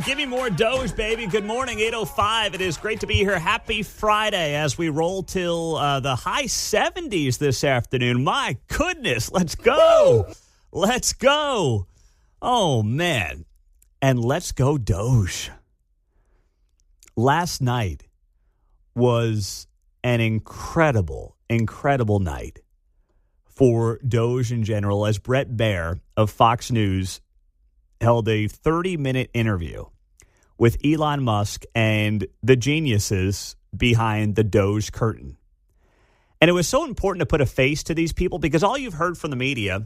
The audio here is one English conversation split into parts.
Give me more Doge, baby. Good morning, 8:05. It is great to be here. Happy Friday as we roll till the high 70s this afternoon. My goodness, let's go. Woo! Let's go. Oh, man. And let's go Doge. Last night was an incredible night for Doge in general as Bret Baier of Fox News held a 30-minute interview with Elon Musk and the geniuses behind the Doge curtain. And it was so important to put a face to these people because all you've heard from the media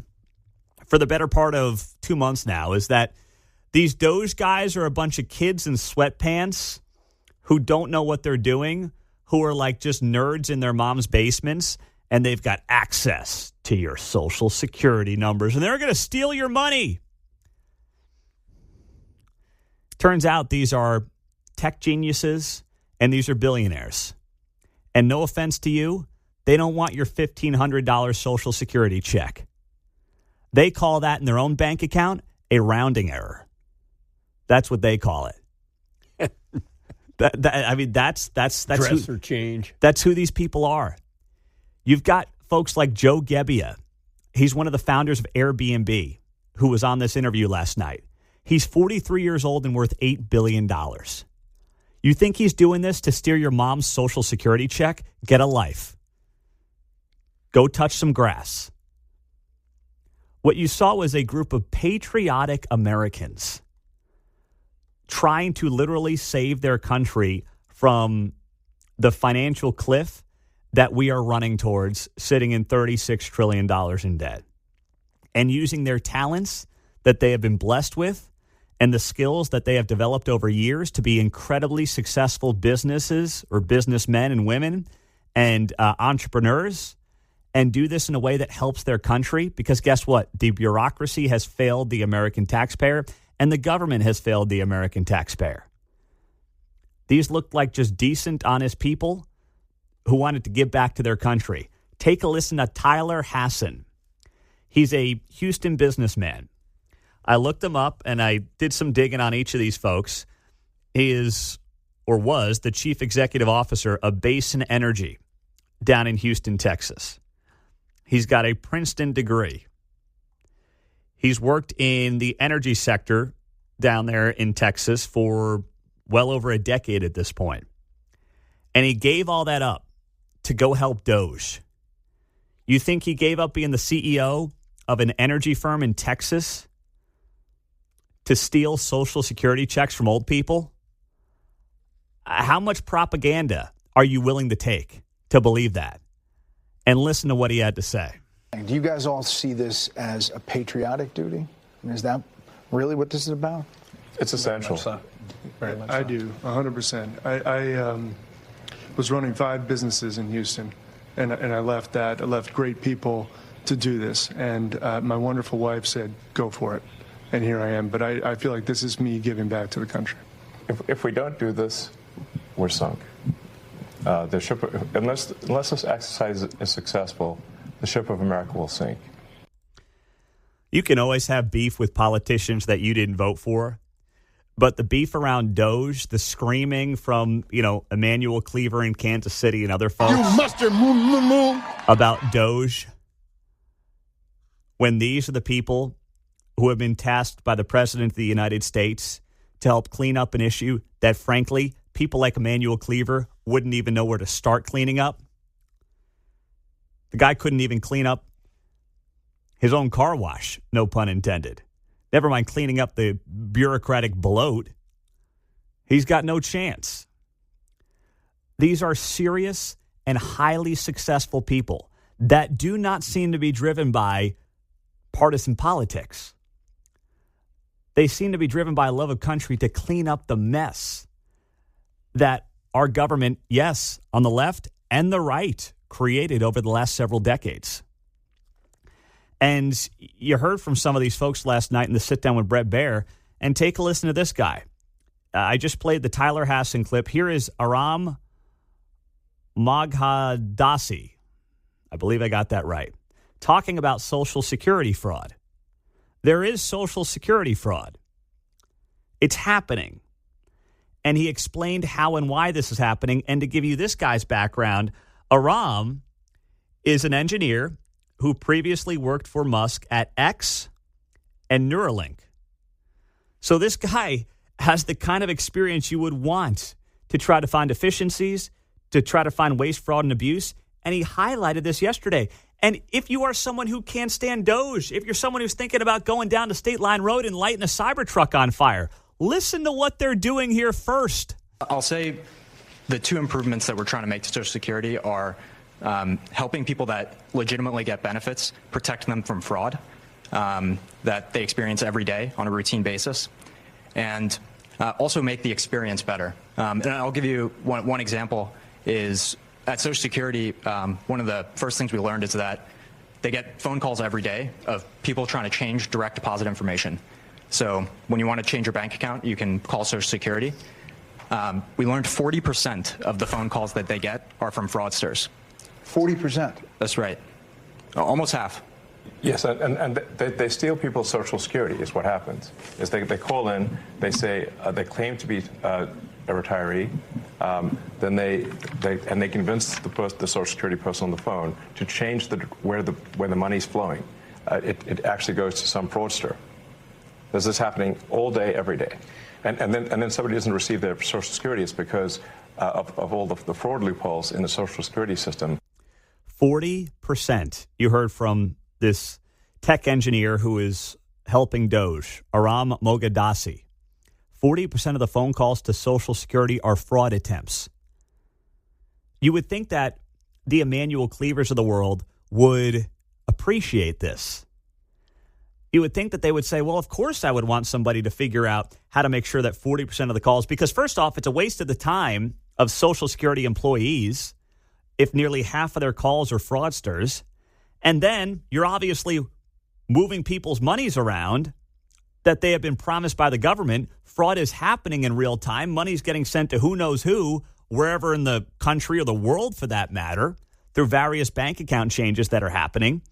for the better part of 2 months now is that these Doge guys are a bunch of kids in sweatpants who don't know what they're doing, who are like just nerds in their mom's basements, and they've got access to your social security numbers, and they're going to steal your money. Turns out these are tech geniuses and these are billionaires. And no offense to you, they don't want your $1,500 Social Security check. They call that in their own bank account a rounding error. That's what they call it. That's dress or change. That's who these people are. You've got folks like Joe Gebbia. He's one of the founders of Airbnb, who was on this interview last night. He's 43 years old and worth $8 billion. You think he's doing this to steal your mom's Social Security check? Get a life. Go touch some grass. What you saw was a group of patriotic Americans trying to literally save their country from the financial cliff that we are running towards, sitting in $36 trillion in debt. And using their talents that they have been blessed with and the skills that they have developed over years to be incredibly successful businesses or businessmen and women and entrepreneurs, and do this in a way that helps their country. Because guess what? The bureaucracy has failed the American taxpayer, and the government has failed the American taxpayer. These looked like just decent, honest people who wanted to give back to their country. Take a listen to Tyler Hassan. He's a Houston businessman. I looked him up, and I did some digging on each of these folks. He is, or was, the chief executive officer of Basin Energy down in Houston, Texas. He's got a Princeton degree. He's worked in the energy sector down there in Texas for well over a decade at this point. And he gave all that up to go help Doge. You think he gave up being the CEO of an energy firm in Texas to steal Social Security checks from old people? How much propaganda are you willing to take to believe that? And listen to what he had to say. Do you guys all see this as a patriotic duty? I mean, is that really what this is about? It's essential. Very much so. I do, 100%. I was running 5 businesses in Houston, and I left that. I left great people to do this, and my wonderful wife said, go for it. And here I am. But I feel like this is me giving back to the country. If we don't do this, we're sunk. The ship, unless this exercise is successful, the ship of America will sink. You can always have beef with politicians that you didn't vote for, but the beef around Doge, the screaming from, Emmanuel Cleaver in Kansas City and other folks about Doge, when these are the people who have been tasked by the President of the United States to help clean up an issue that, frankly, people like Emmanuel Cleaver wouldn't even know where to start cleaning up. The guy couldn't even clean up his own car wash, no pun intended. Never mind cleaning up the bureaucratic bloat. He's got no chance. These are serious and highly successful people that do not seem to be driven by partisan politics. They seem to be driven by a love of country to clean up the mess that our government, yes, on the left and the right, created over the last several decades. And you heard from some of these folks last night in the sit-down with Bret Baier, and take a listen to this guy. I just played the Tyler Hassan clip. Here is Aram Maghdassi. I believe I got that right. Talking about Social Security fraud. There is Social Security fraud. It's happening. And he explained how and why this is happening. And to give you this guy's background, Aram is an engineer who previously worked for Musk at X and Neuralink. So this guy has the kind of experience you would want to try to find efficiencies, to try to find waste, fraud, and abuse. And he highlighted this yesterday. And if you are someone who can't stand DOGE, if you're someone who's thinking about going down to State Line Road and lighting a Cybertruck on fire, listen to what they're doing here first. I'll say the two improvements that we're trying to make to Social Security are helping people that legitimately get benefits, protecting them from fraud that they experience every day on a routine basis, and also make the experience better. And I'll give you one example is at Social Security, one of the first things we learned is that they get phone calls every day of people trying to change direct deposit information. So when you want to change your bank account, you can call Social Security. We learned 40% of the phone calls that they get are from fraudsters. 40%? That's right. Almost half. Yes, and they steal people's Social Security is what happens. Is they call in, they say they claim to be a retiree, then they convince the Social Security person on the phone to change where the money's flowing. It actually goes to some fraudster. This is happening all day, every day, and then somebody doesn't receive their Social Security. It's because of all the fraud loopholes in the Social Security system. 40%. You heard from this tech engineer who is helping DOGE, Aram Moghadassi. 40% of the phone calls to Social Security are fraud attempts. You would think that the Emmanuel Cleavers of the world would appreciate this. You would think that they would say, well, of course I would want somebody to figure out how to make sure that 40% of the calls, because first off, it's a waste of the time of Social Security employees if nearly half of their calls are fraudsters. And then you're obviously moving people's monies around that they have been promised by the government. Fraud is happening in real time. Money's getting sent to who knows who, wherever in the country or the world for that matter, through various bank account changes that are happening.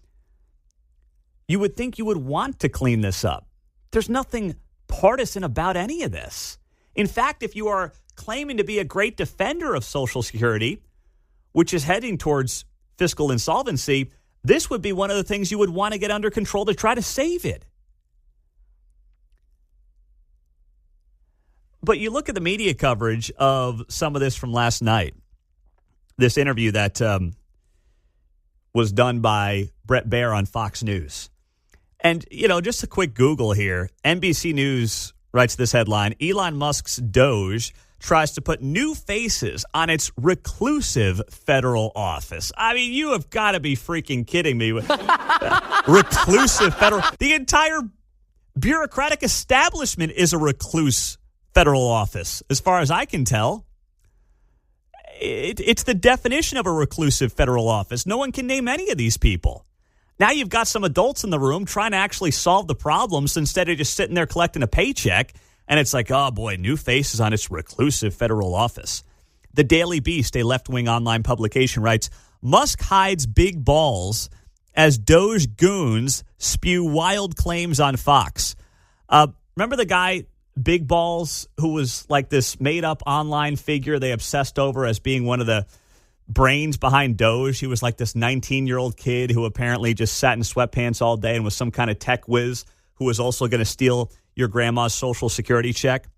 You would think you would want to clean this up. There's nothing partisan about any of this. In fact, if you are claiming to be a great defender of Social Security, which is heading towards fiscal insolvency, this would be one of the things you would want to get under control to try to save it. But you look at the media coverage of some of this from last night, this interview that was done by Bret Baier on Fox News. And, you know, just a quick Google here. NBC News writes this headline: Elon Musk's DOGE tries to put new faces on its reclusive federal office. I mean, you have got to be freaking kidding me. Reclusive federal. The entire bureaucratic establishment is a recluse federal office, as far as I can tell. It's the definition of a reclusive federal office. No one can name any of these people. Now you've got some adults in the room trying to actually solve the problems instead of just sitting there collecting a paycheck. And it's like, oh, boy, new faces on its reclusive federal office. The Daily Beast, a left-wing online publication, writes, Musk hides big balls as DOGE goons spew wild claims on Fox. Remember the guy, Big Balls, who was like this made-up online figure they obsessed over as being one of the brains behind DOGE? He was like this 19-year-old kid who apparently just sat in sweatpants all day and was some kind of tech whiz who was also going to steal your grandma's Social Security check.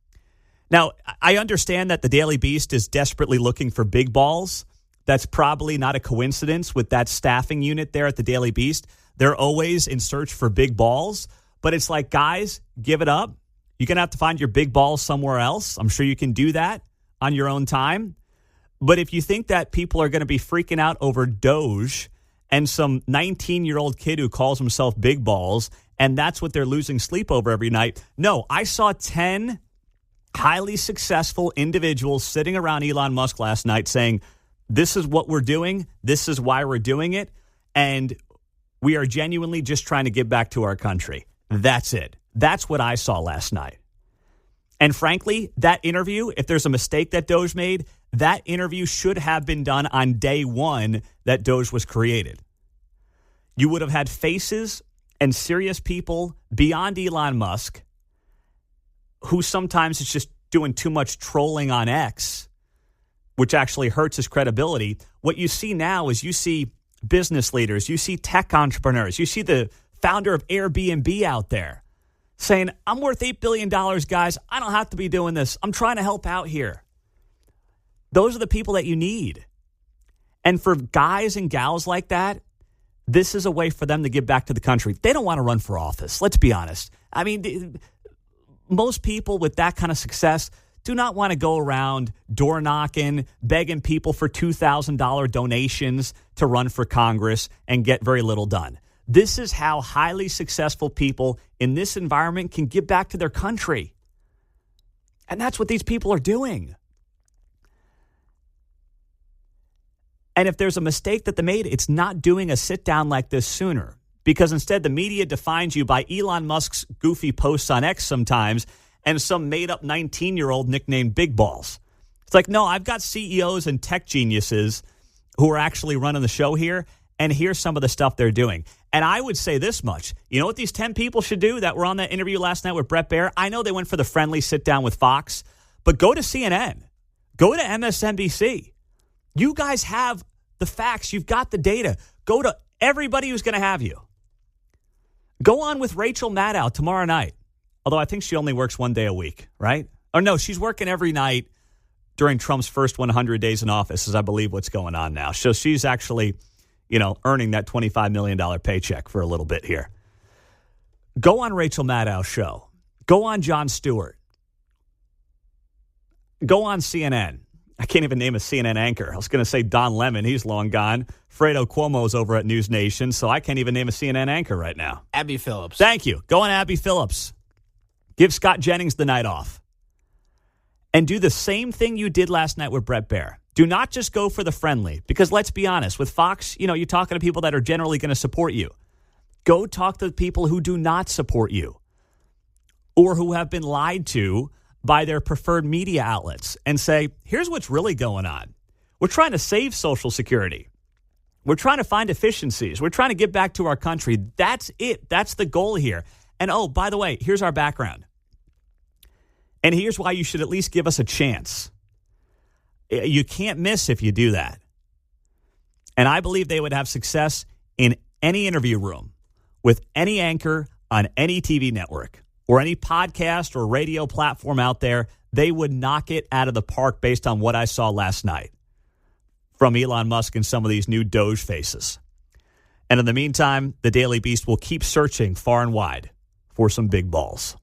Now, I understand that the Daily Beast is desperately looking for big balls. That's probably not a coincidence with that staffing unit there at the Daily Beast. They're always in search for big balls. But it's like, guys, give it up. You're going to have to find your big balls somewhere else. I'm sure you can do that on your own time. But if you think that people are going to be freaking out over DOGE and some 19-year-old kid who calls himself Big Balls, and that's what they're losing sleep over every night. No, I saw 10 highly successful individuals sitting around Elon Musk last night saying, this is what we're doing, this is why we're doing it, and we are genuinely just trying to give back to our country. That's it. That's what I saw last night. And frankly, that interview, if there's a mistake that DOGE made, that interview should have been done on day one that DOGE was created. You would have had faces and serious people beyond Elon Musk who sometimes is just doing too much trolling on X, which actually hurts his credibility. What you see now is you see business leaders, you see tech entrepreneurs, you see the founder of Airbnb out there saying, I'm worth $8 billion, guys. I don't have to be doing this. I'm trying to help out here. Those are the people that you need. And for guys and gals like that, this is a way for them to give back to the country. They don't want to run for office. Let's be honest. I mean, most people with that kind of success do not want to go around door knocking, begging people for $2,000 donations to run for Congress and get very little done. This is how highly successful people in this environment can give back to their country. And that's what these people are doing. And if there's a mistake that they made, it's not doing a sit down like this sooner. Because instead, the media defines you by Elon Musk's goofy posts on X sometimes and some made-up 19-year-old nicknamed Big Balls. It's like, no, I've got CEOs and tech geniuses who are actually running the show here, and here's some of the stuff they're doing. And I would say this much. You know what these 10 people should do that were on that interview last night with Bret Baier? I know they went for the friendly sit-down with Fox, but go to CNN. Go to MSNBC. You guys have the facts. You've got the data. Go to everybody who's going to have you. Go on with Rachel Maddow tomorrow night. Although I think she only works one day a week, right? Or no, she's working every night during Trump's first 100 days in office, is I believe what's going on now. So she's actually, earning that $25 million paycheck for a little bit here. Go on Rachel Maddow's show. Go on Jon Stewart. Go on CNN. I can't even name a CNN anchor. I was going to say Don Lemon. He's long gone. Fredo Cuomo's over at News Nation, so I can't even name a CNN anchor right now. Abby Phillips. Thank you. Go on Abby Phillips. Give Scott Jennings the night off. And do the same thing you did last night with Bret Baier. Do not just go for the friendly, because let's be honest, with Fox, you're talking to people that are generally going to support you. Go talk to the people who do not support you or who have been lied to by their preferred media outlets and say, here's what's really going on. We're trying to save Social Security. We're trying to find efficiencies. We're trying to get back to our country. That's it. That's the goal here. And oh, by the way, here's our background. And here's why you should at least give us a chance. You can't miss if you do that. And I believe they would have success in any interview room with any anchor on any TV network or any podcast or radio platform out there. They would knock it out of the park based on what I saw last night from Elon Musk and some of these new DOGE faces. And in the meantime, the Daily Beast will keep searching far and wide for some big balls.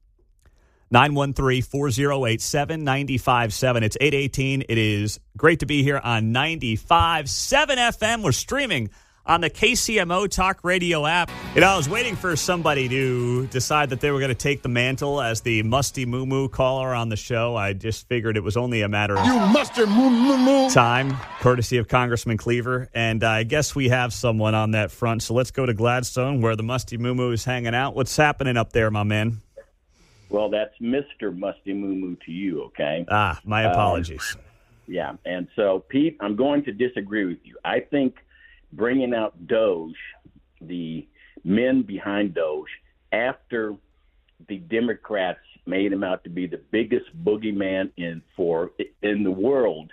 913-408-7957. It's 8:18. It is great to be here on 95.7 FM. We're streaming on the KCMO Talk Radio app. I was waiting for somebody to decide that they were going to take the mantle as the musty moo-moo caller on the show. I just figured it was only a matter of time, courtesy of Congressman Cleaver. And I guess we have someone on that front. So let's go to Gladstone, where the musty moo-moo is hanging out. What's happening up there, my man? Well, that's Mr. Musty Moo Moo to you, okay? My apologies. Yeah, and so, Pete, I'm going to disagree with you. I think bringing out DOGE, the men behind DOGE, after the Democrats made him out to be the biggest boogeyman in the world,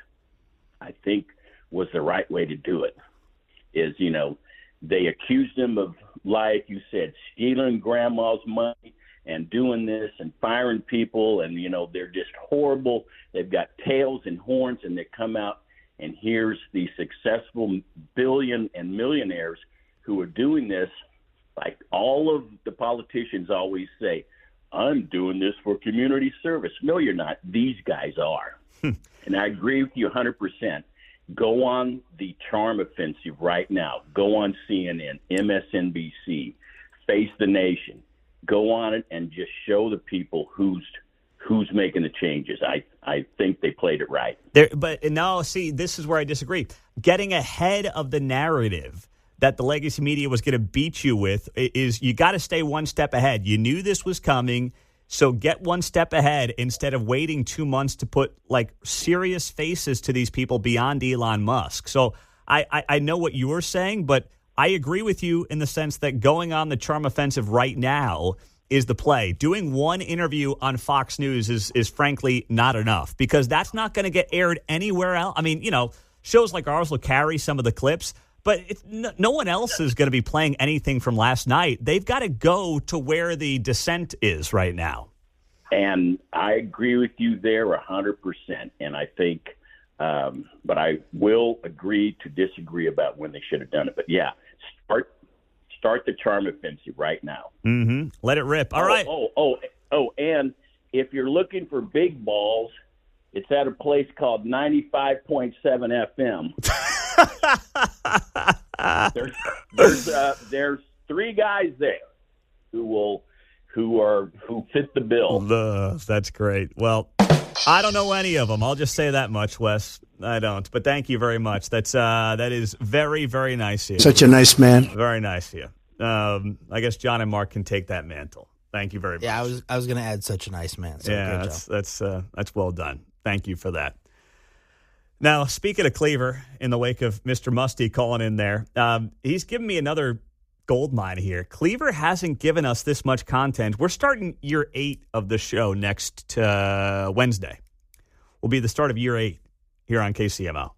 I think was the right way to do it. They accused him of, like you said, stealing grandma's money and doing this and firing people, and, they're just horrible. They've got tails and horns, and they come out, and here's the successful billion and millionaires who are doing this. Like all of the politicians always say, I'm doing this for community service. No, you're not. These guys are. And I agree with you 100%. Go on the charm offensive right now. Go on CNN, MSNBC, Face the Nation. Go on it and just show the people who's making the changes. I think they played it right. But no, see, this is where I disagree. Getting ahead of the narrative that the legacy media was going to beat you with is you got to stay one step ahead. You knew this was coming, so get one step ahead instead of waiting 2 months to put serious faces to these people beyond Elon Musk. So I know what you were saying, but I agree with you in the sense that going on the charm offensive right now is the play. Doing one interview on Fox News is frankly not enough because that's not going to get aired anywhere else. I mean, shows like ours will carry some of the clips, but no one else is going to be playing anything from last night. They've got to go to where the dissent is right now. And I agree with you there 100%. And I think, but I will agree to disagree about when they should have done it. But yeah, start the charm offensive right now. Mm-hmm. Let it rip. All right. And if you're looking for big balls, it's at a place called 95.7 FM. There's three guys there who fit the bill. That's great. Well, I don't know any of them. I'll just say that much, Wes. I don't. But thank you very much. That is very, very nice of you. Such a nice man. Very nice of you. I guess John and Mark can take that mantle. Thank you very much. Yeah, I was going to add such a nice man. So yeah, that's well done. Thank you for that. Now, speaking of Cleaver, in the wake of Mr. Musty calling in there, he's given me another gold mine here. Cleaver hasn't given us this much content. We're starting year 8 of the show next Wednesday. Will be the start of year 8 here on KCMO.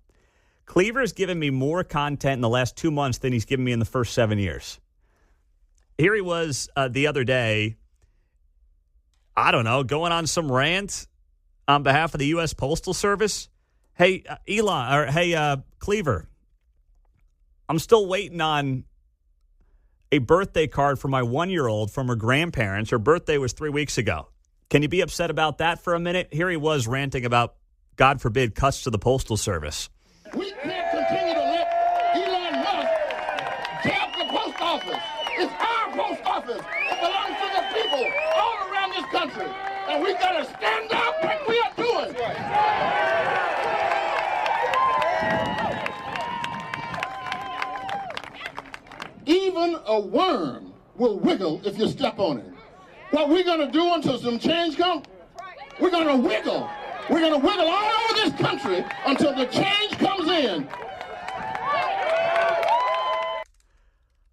Cleaver's given me more content in the last 2 months than he's given me in the first 7 years. Here he was the other day, I don't know, going on some rant on behalf of the U.S. Postal Service. Hey, Cleaver, I'm still waiting on a birthday card for my 1-year-old from her grandparents. Her birthday was 3 weeks ago. Can you be upset about that for a minute? Here he was ranting about, God forbid, cuts to the Postal Service. We can't continue to let Elon Musk tap the post office. It's our post office. It belongs to the people all around this country. And we got to stand up like we are doing. Even a worm will wiggle if you step on it. What we're going to do until some change comes, we're going to wiggle. We're going to wiggle all over this country until the change comes in.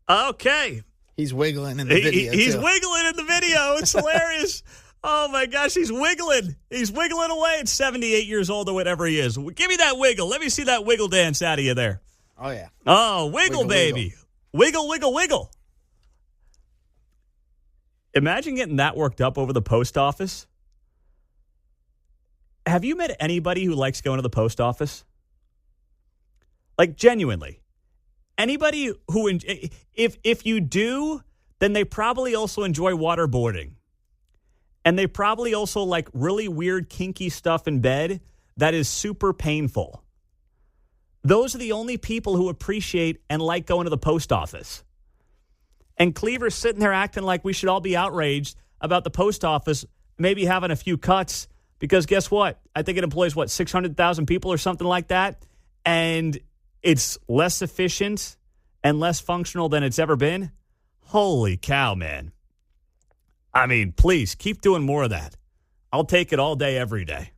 Okay. He's wiggling in the video. He's wiggling in the video. It's hilarious. Oh, my gosh, he's wiggling. He's wiggling away at 78 years old or whatever he is. Give me that wiggle. Let me see that wiggle dance out of you there. Oh, yeah. Oh, wiggle baby. Wiggle, wiggle, wiggle. Imagine getting that worked up over the post office. Have you met anybody who likes going to the post office? Like, genuinely. Anybody who, if you do, then they probably also enjoy waterboarding. And they probably also like really weird, kinky stuff in bed that is super painful. Those are the only people who appreciate and like going to the post office. And Cleaver's sitting there acting like we should all be outraged about the post office maybe having a few cuts because guess what? I think it employs, 600,000 people or something like that? And it's less efficient and less functional than it's ever been? Holy cow, man. I mean, please, keep doing more of that. I'll take it all day, every day.